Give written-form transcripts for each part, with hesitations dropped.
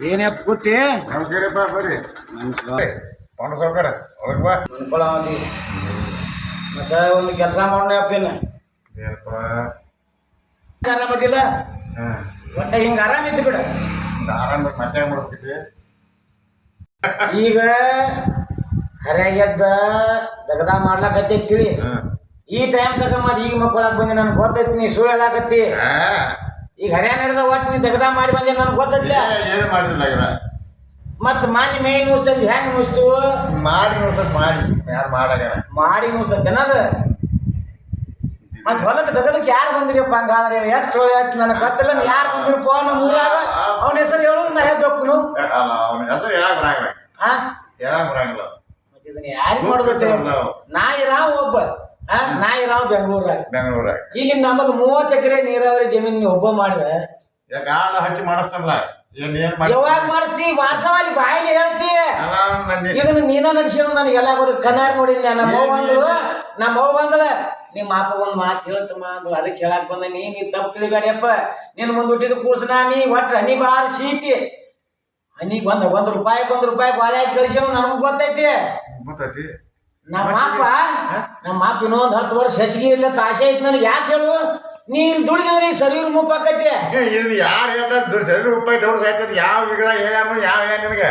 ಏನಪ್ಪ ಕೂತಿ ನಮಸ್ಕಾರಪ್ಪ ಬರ್ರಿ ಪೌಂಡ್ ಸಾವ್ಕಾರ ಒಳಗೆ ಬಾ ಅನ್ಕೊಳವಲ್ಲಿ ಮತ್ತೆ ಒಂದು ಕೆಲಸ ಮಾಡೋಣಪ್ಪೇನ ಏನಪ್ಪ ಆರಾಮದಿಲ್ಲ ಹಾಂ ಒಟ್ಟ ಹಿಂಗೆ ಆರಾಮಿದ್ದು ಬಿಡ ಆರಾಮ ಮತ್ತೆ ಮಾಡ್ಬೇಕಿದ್ದೆ ಈಗ ಹರ್ಯಾಗೆದ್ದ ದಗದ ಮಾಡ್ಲಾಕತ್ತೈತಿ ಹಾಂ ಈ ಟೈಮ್ ತಕ ಮಾಡಿ ಈಗ ಮಕ್ಕಳಾಗ ಬಂದೆ ನನಗೆ ಗೊತ್ತೈತಿ ನೀ ಸುಳ್ಳು ಹೇಳಾಕತ್ತಿ ಈಗ ಹರ್ಯಾ ನಡೆದ ಒಟ್ಟು ನೀ ದಗದ ಮಾಡಿ ಬಂದೆ ನನಗೆ ಗೊತ್ತೈತ್ಲ ಏನು ಮಾಡಿಲ್ಲ ಈಗ ಮತ್ತೆ ಮಾನಿ ಮೈ ನುಸ್ತಂದು ಹೆಂಗೆ ನುಸ್ತು ಮಾಡಿ ನೋಡ್ತದ ಮಾಡಿ ಯಾರು ಮಾಡಾಗ್ಯಾರ ಮಾಡಿ ನುಸ್ತಂತೆ ಅನ್ನೋದು ಮತ್ತೆ ಹೊಲಕ್ಕೆ ದಗದಕ್ಕೆ ಯಾರು ಬಂದಿರಪ್ಪ ಹಂಗಾದ್ರೆ ಎಷ್ಟು ಸುಳ್ಳು ಹೇಳ್ತೀನಿ ನನಗೆ ಗೊತ್ತಿಲ್ಲ ಯಾರು ಬಂದಿರಪ್ಪ ನಮ್ಮ ಊರಾಗ ಅವನ ಹೆಸರು ಹೇಳೋದು ನಾ ಹೇಳ್ದೋಕ್ಕನು ಅವನ ಹೆಸರು ಹೇಳಕ್ ಬರಂಗಿಲ್ಲ ಹಾಂ ಹೇಳಕ್ ಬರಂಗಿಲ್ಲ ಮತ್ತೆ ಇದನ್ನ ಯಾರಿಗೆ ಮಾಡೋದತ್ತೆ ನಾಯಿ ರಾವ್ ಒಬ್ಬ ನಾಯಿ ರಾವ್ ಬೆಂಗಳೂರಾಗ ಈಗಿನ ನಮ್ಮದು 30 ಎಕರೆ ನೀರಾವರಿ ಜಮೀನು ನೀವು ಒಬ್ಬ ಮಾಡಿದ್ರೆ ಈಗ ಗಾಳ ಹಚ್ಚಿ ಮಾಡಿಸ್ತಲ್ಲ ಏನ್ ಮಾಡಿ ಯಾವಾಗ ಮಾಡಿಸ್ತಿ ಮಾಡ್ಸವಲ್ಲಿ ಬಾಯಿಲಿ ಹೇಳ್ತಿ ಇದನ್ನ ನೀನ ನಡೆಸಿದ ನನಗೆಲ್ಲ ಗೊತ್ತು ಕನಾರ್ ನೋಡಿಲ್ಲ ನಮ್ಮ ಅವ್ವ ಬಂದಳ ನಿಮ್ಮ ಅಪ್ಪ ಒಂದು ಮಾತು ಹೇಳ್ತಮ್ಮ ಅಂದ್ರು ಅದಕ್ಕೆ ಹೇಳಕ್ ಬಂದ ನೀ ತಪ್ಪು ತಿಳಿಬೇಡಿಯಪ್ಪ ನಿನ್ನ ಮುಂದೆ ಹುಟ್ಟಿದ ಕೂಸನ ನೀ ಒಟ್ಟು ಹನಿ ಬಾರಿ ಸೀತಿ ಹನಿಗೆ ಬಂದ $1 ಬಾಳೆ ಹಾಕಿ ಕಳಿಸ್ಯಾವ ನನಗೆ ಗೊತ್ತೈತಿ ನಮ್ಮ ಅಪ್ಪ ಇನ್ನೊಂದು 10 ವರ್ಷ ಹೆಚ್ಚಿಗೆ ಇಲ್ಲ ತಾಸೆ ಐತಿ ನನಗೆ ಯಾಕೆ ಹೇಳು ನೀ ಇಲ್ಲಿ ದುಡಿದ್ರೆ ಶರೀರ ಮುಪ್ಪಾಕೈತಿ ಇದು ಯಾರು ಹೇಳ್ತಾರೆ ಶರೀರ ರೂಪಾಯಿ ದೌಡ್ ಸಾಯ್ತಾರೆ ಯಾವ ವಿಗ್ರಹ ಹೇಳ್ಯಾಮ ಯಾವ ಹೇಳ ನಿನಗೆ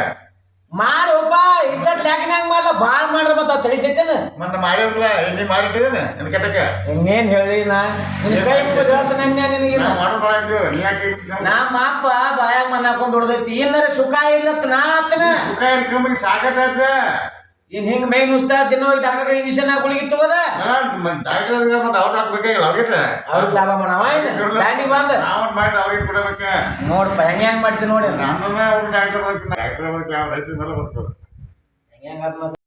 ಮಾಡಪ್ಪ ಇದ್ದಟ್ ಲ್ಯಾಕಿನಾಗ ಮಾಡ್ಲ ಭಾಳ ಮಾಡ್ರ ಮತ್ತೆ ಅದು ತಡಿತೈತೇನ ಮತ್ತೆ ಮಾಡಿರಲ್ಲ ನೀ ಮಾಡಿಟ್ಟಿದ್ದೇನೆ ನಿನ್ನ ಕೆಟ್ಟಕ್ಕೆ ಇನ್ನೇನು ಹೇಳಿ ನಾ ನಿನ್ನ ಕೈ ಮುಗಿದು ಹೇಳ್ತಾನೆ ನಿನಗೆ ನೀ ಯಾಕೆ ನಮ್ಮ ಅಪ್ಪ ಬಾಯಾಗ ಮನೆ ಹಾಕೊಂಡು ದುಡ್ದೈತಿ ಇಲ್ಲರೆ ಸುಖ ಇರ್ಲತ್ತ ನಾ ಆತನ ಸುಖ ಕಮ್ಮಿಗೆ ಸಾಕೈತೆ ಇನ್ ಹಿಂಗ್ ಮೈ ನುಸ್ತಾ ತಿನ್ನೋ ಡಾಕ್ಟರ್ ಇಂಜೆಕ್ಷನ್ ಗುಳಿಗಿತ್ತು ಅದ ಡಾಕ್ಟರ್ ಮತ್ತೆ ಅವ್ರು ಹಾಕ್ಬೇಕಾಗಿಲ್ಲ ಅವ್ರಿಗೆ ಅವ್ರಿಗೆ ಲಾಭ ಮಾಡವ ದಾಂಡಿಗೆ ಬಂದ ನಾವು ಮಾಡಿ ಅವ್ರಿಗೆ ಕೊಡಬೇಕ ನೋಡಪ್ಪ ಹೆಂಗ್ ಮಾಡ್ತೀನಿ ನೋಡಿ ನಾನು ಅವ್ರು ಡಾಕ್ಟರ್ ಯಾವ ರೈತರ ಮೇಲೆ ಬರ್ತದೆ ಹೆಂಗ